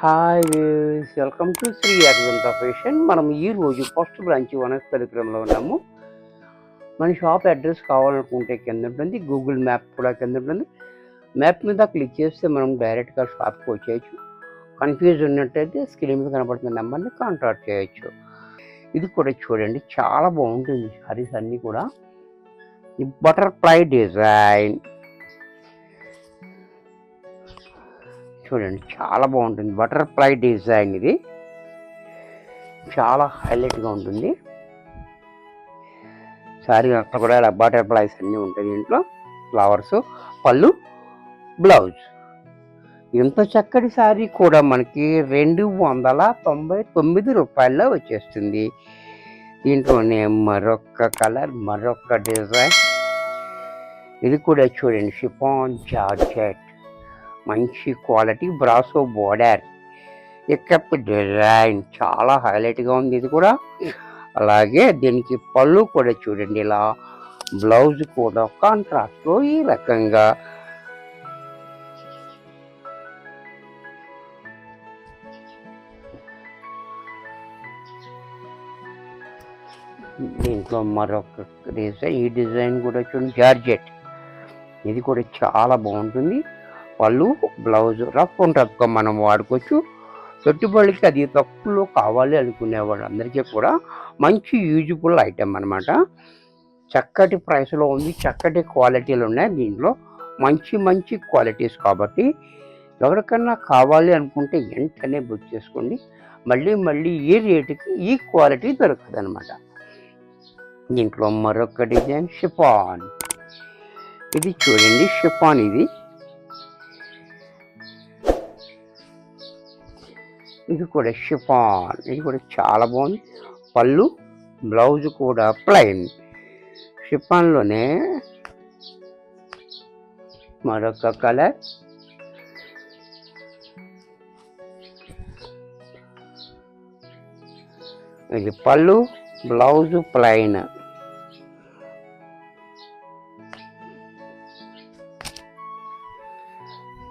Hi views, welcome to Sri Aravinda fashion. మనం ఈరోజు first branch వనస్థలిపురంలో ఉన్నాము. మన షాప్ అడ్రస్ కావాలనుకుంటే కింద ఉంటుంది, గూగుల్ మ్యాప్ కూడా కింద ఉంటుంది. మ్యాప్ మీద క్లిక్ చేస్తే మనం డైరెక్ట్గా షాప్కి వచ్చేయచ్చు. కన్ఫ్యూజ్ ఉన్నట్టయితే స్క్రీన్ మీద కనబడుతున్న నెంబర్ని కాంటాక్ట్ చేయొచ్చు. ఇది కూడా చూడండి, చాలా బాగుంటుంది. సారీస్ అన్నీ కూడా ఈ బటర్ఫ్లై డిజైన్ చూడండి, చాలా బాగుంటుంది. బటర్ఫ్లై డిజైన్ ఇది చాలా హైలైట్గా ఉంటుంది. సారీ అక్కడ కూడా ఇలా బటర్ఫ్లైస్ అన్నీ ఉంటాయి. దీంట్లో ఫ్లవర్స్, పళ్ళు, బ్లౌజ్. ఇంత చక్కటి సారీ కూడా మనకి 299 రూపాయల్లో వచ్చేస్తుంది. దీంట్లోనే మరొక కలర్, మరొక డిజైన్. ఇది కూడా చూడండి, షిఫాన్ జార్జెట్, మంచి క్వాలిటీ, బ్రాసో బోర్డర్, ఎక్కప్ డిజైన్, చాలా హైలైట్గా ఉంది ఇది కూడా. అలాగే దీనికి పళ్ళు కూడా చూడండి, ఇలా బ్లౌజ్ కూడా కాంట్రాస్ట్లో ఈ రకంగా. దీంట్లో మరొక డిజైన్, ఈ డిజైన్ కూడా చూడండి, జార్జెట్. ఇది కూడా చాలా బాగుంటుంది. పళ్ళు, బ్లౌజ్ రఫ్ అండ్ రఫ్గా మనం వాడుకోవచ్చు. పెట్టుబడికి అది తక్కువలో కావాలి అనుకునే వాళ్ళందరికీ కూడా మంచి యూజ్ఫుల్ ఐటెం అనమాట. చక్కటి ప్రైస్లో ఉంది, చక్కటి క్వాలిటీలు ఉన్నాయి. దీంట్లో మంచి మంచి క్వాలిటీస్ కాబట్టి ఎవరికన్నా కావాలి అనుకుంటే వెంటనే బుక్ చేసుకోండి. మళ్ళీ ఈ రేటుకి ఈ క్వాలిటీ దొరకదు అనమాట. దీంట్లో మరొక డిజైన్, షిఫాన్. ఇది చూడండి, షిఫాన్. ఇది కూడా షిఫాన్. ఇది కూడా చాలా బాగుంది. పళ్ళు, బ్లౌజ్ కూడా ప్లెయిన్. షిఫాన్లోనే మరొక కలర్. ఇది పళ్ళు, బ్లౌజ్ ప్లెయిన్.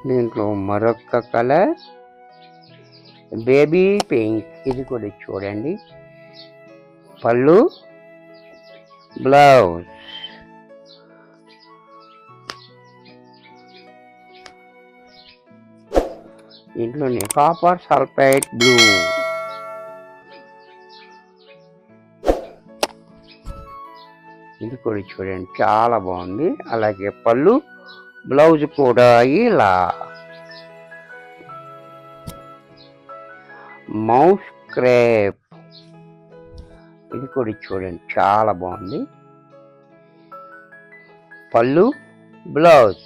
దీంట్లో మరొక కలర్, బేబీ పింక్. ఇది కూడా చూడండి, పళ్ళు, బ్లౌజ్. ఇంట్లోనే కాపర్ సల్ఫైడ్ బ్లూ. ఇది కూడా చూడండి, చాలా బాగుంది. అలాగే పళ్ళు, బ్లౌజ్ కూడా ఇలా మౌస్ క్రేప్. ఇది కూడా చూడండి, చాలా బాగుంది. పళ్ళు, బ్లౌజ్.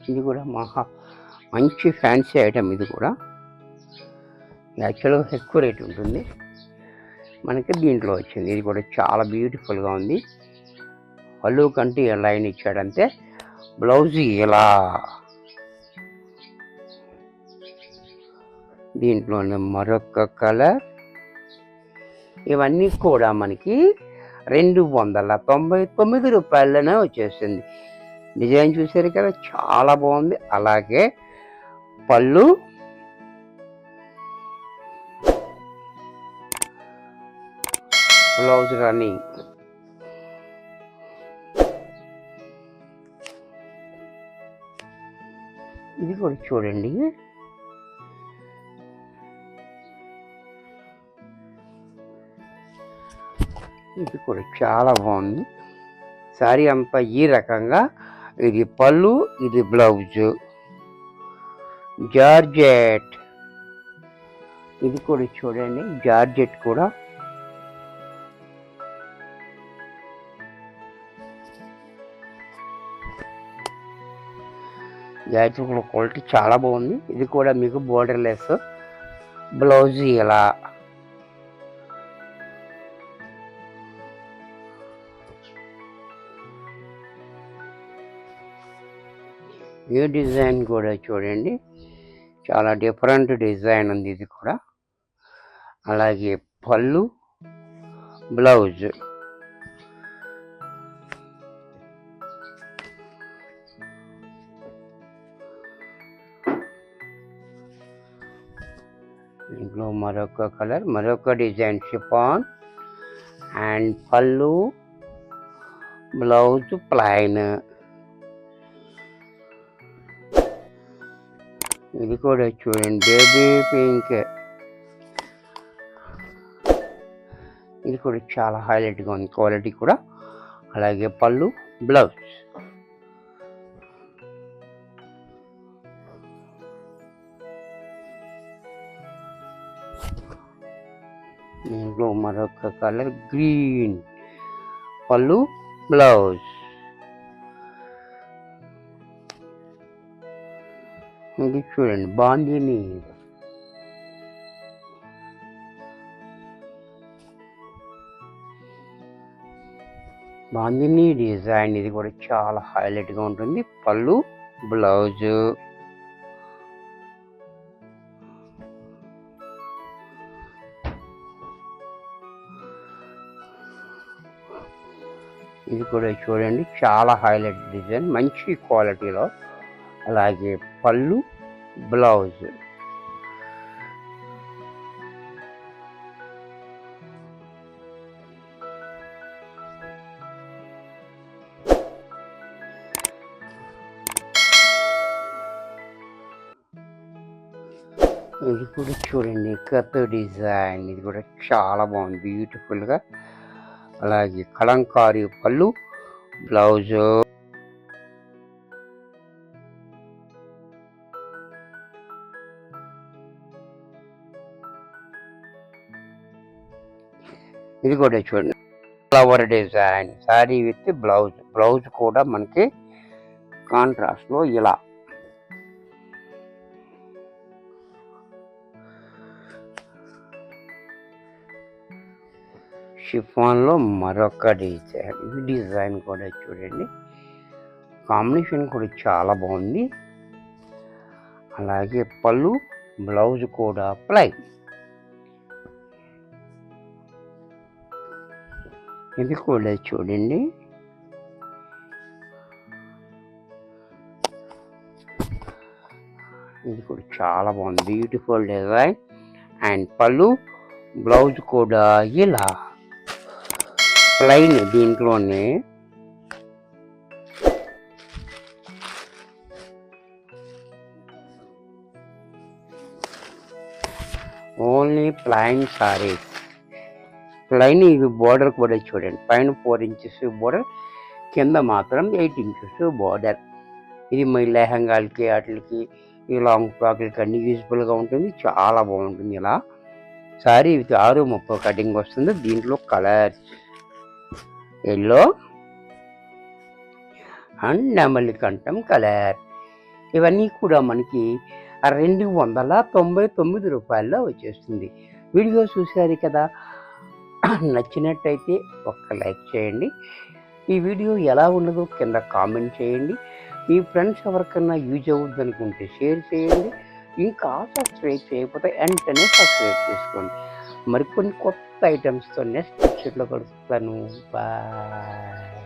ఇది కూడా మంచి ఫ్యాన్సీ ఐటమ్. ఇది కూడా యాక్చువల్గా ఎక్కువ రేట్ ఉంటుంది, మనకి దీంట్లో వచ్చింది. ఇది కూడా చాలా బ్యూటిఫుల్గా ఉంది. పళ్ళు కంటే లైన్ ఇచ్చాడంతే, బ్లౌజ్ ఇలా. దీంట్లోనే మరొక కలర్. ఇవన్నీ కూడా మనకి 299 రూపాయలనే వచ్చేసింది. డిజైన్ చూసారు కదా, చాలా బాగుంది. అలాగే పళ్ళు, బ్లౌజ్ రన్నింగ్. ఇది కూడా చూడండి, ఇది కూడా చాలా బాగుంది. శారీ అంతా ఈ రకంగా. ఇది పళ్ళు, ఇది బ్లౌజ్, జార్జెట్. ఇది కూడా చూడండి, జార్జెట్ కూడా. జార్జెట్ కూడా క్వాలిటీ చాలా బాగుంది. ఇది కూడా మీకు బోర్డర్లెస్, బ్లౌజ్ ఇలా. ఈ డిజైన్ కూడా చూడండి, చాలా డిఫరెంట్ డిజైన్ ఉంది ఇది కూడా. అలాగే పళ్ళు, బ్లౌజ్. దీంట్లో మరొక కలర్, మరొక డిజైన్ షిఫాన్ అండ్ పళ్ళు, బ్లౌజ్ ప్లైన్. ఇది కూడా చూడండి బేబీ పింక్. ఇది కూడా చాలా హైలైట్గా ఉంది, క్వాలిటీ కూడా. అలాగే పళ్ళు, బ్లౌజ్. దీంట్లో మరొక కలర్ గ్రీన్, పళ్ళు, బ్లౌజ్. ఇది చూడండి బాందిని. బాందిని డిజైన్. ఇది కూడా చాలా హైలైట్గా ఉంటుంది, పళ్ళు, బ్లౌజు. ఇది కూడా చూడండి చాలా హైలైట్ డిజైన్, మంచి క్వాలిటీలో. అలాగే పళ్ళు, బ్లౌజ్. ఇది కూడా చూడండి కొత్త డిజైన్. ఇది కూడా చాలా బాగుంది, బ్యూటిఫుల్గా. అలాగే కలంకారీ పళ్ళు, బ్లౌజు. ఇది కూడా చూడండి flower design, sari with blouse. Blouse కూడా మనకి కాంట్రాస్ట్లో ఇలా. షిఫాన్లో మరొక డిజైన్. ఈ డిజైన్ కూడా చూడండి, కాంబినేషన్ కూడా చాలా బాగుంది. అలాగే పళ్ళు, బ్లౌజ్ కూడా ప్లైన్. ఇది కూడా చూడండి ఇది కూడా చాలా బాగుంది, బ్యూటిఫుల్ డిజైన్. అండ్ పళ్ళు, బ్లౌజ్ కూడా ఇలా ప్లైన్. దీంట్లోనే ఓన్లీ ప్లైన్ సారీస్. ప్లైన్. ఇది బోర్డర్ కూడా చూడండి, పైన 4 inches బోర్డర్, కింద మాత్రం 8 inches బోర్డర్. ఇది మీ లెహంగాలకి, వాటికి, ఈ లాంగ్ ఫ్రాక్లకి అన్ని యూజ్ఫుల్గా ఉంటుంది, చాలా బాగుంటుంది. ఇలా సారీ విత్ 6:30 కటింగ్ వస్తుంది. దీంట్లో కలర్స్ ఎల్లో అండ్ నెమలి కంఠం కలర్. ఇవన్నీ కూడా మనకి 299 రూపాయల్లో వచ్చేస్తుంది. వీడియో చూశారు కదా, నచ్చినట్టయితే ఒక్క లైక్ చేయండి. ఈ వీడియో ఎలా ఉన్నదో కింద కామెంట్ చేయండి. మీ ఫ్రెండ్స్ ఎవరికన్నా యూజ్ అవుద్ది అనుకుంటే షేర్ చేయండి. ఇంకా సబ్స్క్రైబ్ చేయకపోతే వెంటనే సబ్స్క్రైబ్ చేసుకోండి. మరికొన్ని కొత్త ఐటమ్స్తో నెక్స్ట్ ఎపిసోడ్లో కలుస్తాను. బాయ్.